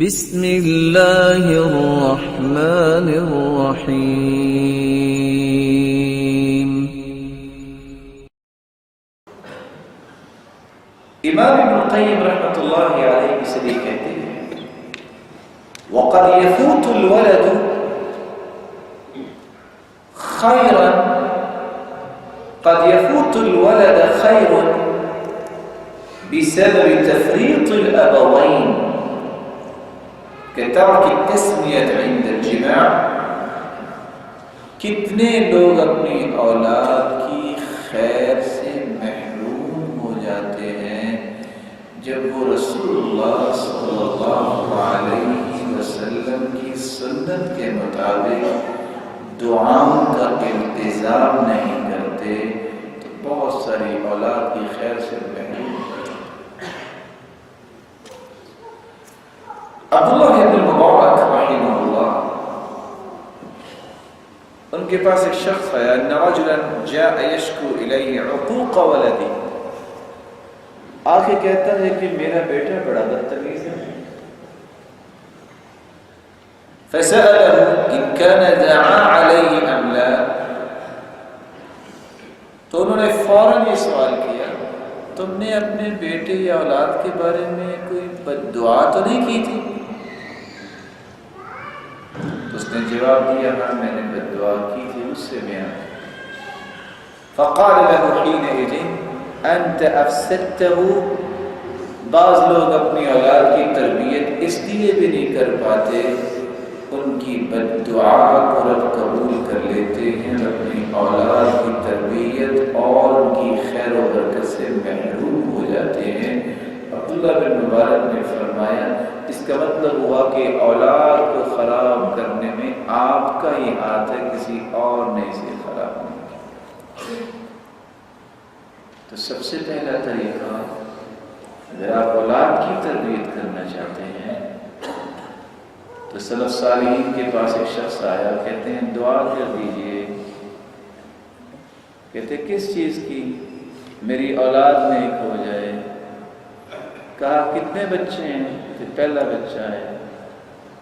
بسم اللہ الرحمن الرحیم۔ امام ابن القیم رحمۃ اللہ علیہ سے کہتے ہیں وَقَدْ يَفُوتُ الْوَلَدُ خَيْرًا قد يفوت الولد خير بسبب تفريط الأبوين كترك التسمية عند الجماع۔ کتنے لوگ اپنی اولاد کی خیر سے محروم ہو جاتے ہیں جب وہ رسول اللہ صلی اللہ علیہ وسلم کی سنت کے مطابق دعاؤں کا التزام نہیں کرتے تو بہت ساری اولاد کی خیر سے محروم۔ عبداللہ بن المبارک رحمہ اللہ، ان کے پاس ایک شخص آیا، ان رجلا جاء يشكو الیہ عقوق ولدی، آ کے کہتا ہے کہ میرا بیٹا بڑا بدتمیز ہے۔ فسأله ان كان دعا علیہ ام لا، تو انہوں نے فوراً یہ سوال کیا تم نے اپنے بیٹے یا اولاد کے بارے میں کوئی بد دعا تو نہیں کی تھی؟ تو اس نے جواب دیا ہاں میں نے بد دعا کی تھی، اس سے میں آیا۔ فقال له حينئذ انت افسدته، بعض لوگ اپنی اولاد کی تربیت اس لیے بھی نہیں کر پاتے، ان کی بد دعا کو رب قبول کر لیتے ہیں، اپنی اولاد کی تربیت اور ان کی خیر و برکت سے محروم ہو جاتے ہیں۔ عبداللہ بن مبارک نے فرمایا اس کا مطلب ہوا کہ اولاد کو خراب کرنے میں آپ کا ہی ہاتھ ہے، کسی اور نے اسے خراب نہیں کیا۔ تو سب سے پہلا طریقہ، اگر آپ اولاد کی تربیت کرنا چاہتے ہیں تو سلف صالحین کے پاس ایک شخص آیا، کہتے ہیں دعا کر دیجئے۔ کہتے کس چیز کی؟ میری اولاد نیک ہو جائے۔ کہا کتنے بچے ہیں؟ کہ پہلا بچہ ہے۔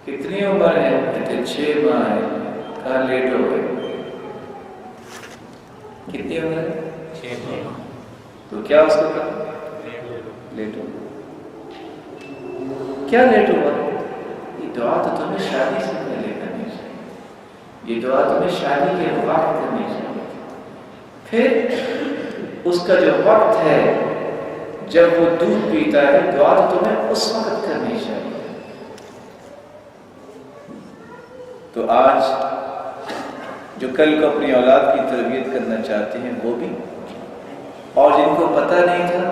کتنی عمر ہے؟ کہتے 6 ماہ ہے۔ کہا لیٹ ہو گئے۔ کتنی عمر ہے؟ 6 ماہ۔ تو کیا اس کو کہا؟ لیٹ ہو گئے۔ کیا لیٹ ہوا؟ یہ دعا تو تمہیں شادی سے پہلے کرنی چاہیے، یہ دعا تمہیں شادی کے وقت کرنی چاہیے، پھر اس کا جو وقت ہے جب وہ دودھ پیتا ہے دعا تو تمہیں اس وقت کرنی چاہیے۔ تو آج جو کل کو اپنی اولاد کی تربیت کرنا چاہتے ہیں وہ بھی، اور جن کو پتہ نہیں تھا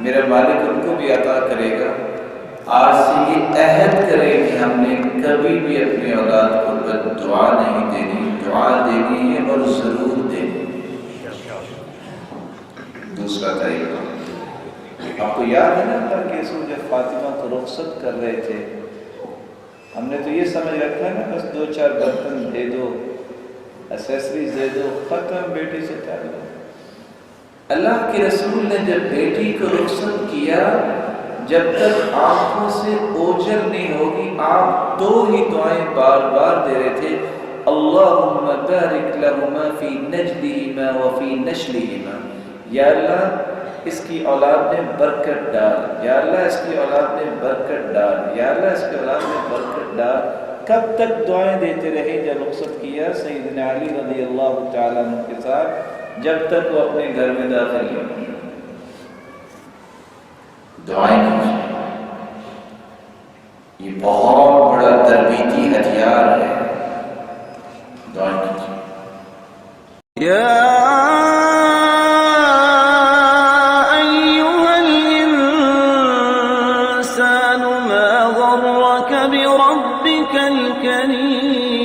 میرا مالک ان کو بھی عطا کرے گا، آج سے یہ عہد کریں کہ ہم نے کبھی بھی اپنی اولاد کو بد دعا نہیں دینی، دعا دینی ہے اور ضرور دینی۔ دوسرا طریقہ، آپ کو یاد ہے نا ہر کیسوں جب فاطمہ کو رخصت کر رہے تھے، ہم نے تو یہ سمجھ رکھا ہے نا بس 2-4 برتن دے دو، ایسیسریز دے دو، ختم بیٹی سے تعلق۔ اللہ کے رسول نے جب بیٹی کو رخصت کیا، جب تک آنکھوں سے اوجھل نہیں ہوگی آپ 2 ہی دعائیں بار بار دے رہے تھے، اللہم بارک لہما فی نجلہما وفی نشلہما، یا اللہ اس کی اولاد میں برکت ڈال، یا اللہ اس کی اولاد میں برکت ڈال، یا اللہ اس کی اولاد میں برکت ڈال۔ کب تک دعائیں دیتے رہے؟ جب رخصت کیا سیدنا علی رضی اللہ تعالیٰ عنہ کے ساتھ، جب تک وہ اپنے گھر میں داخل نہیں ہوئے۔ دعائیں کیجیے، یہ بہت بڑا تربیتی ہتھیار ہے۔ دعائیں کیجیے۔ یا ایھا الانسان ما غرک بربک الکریم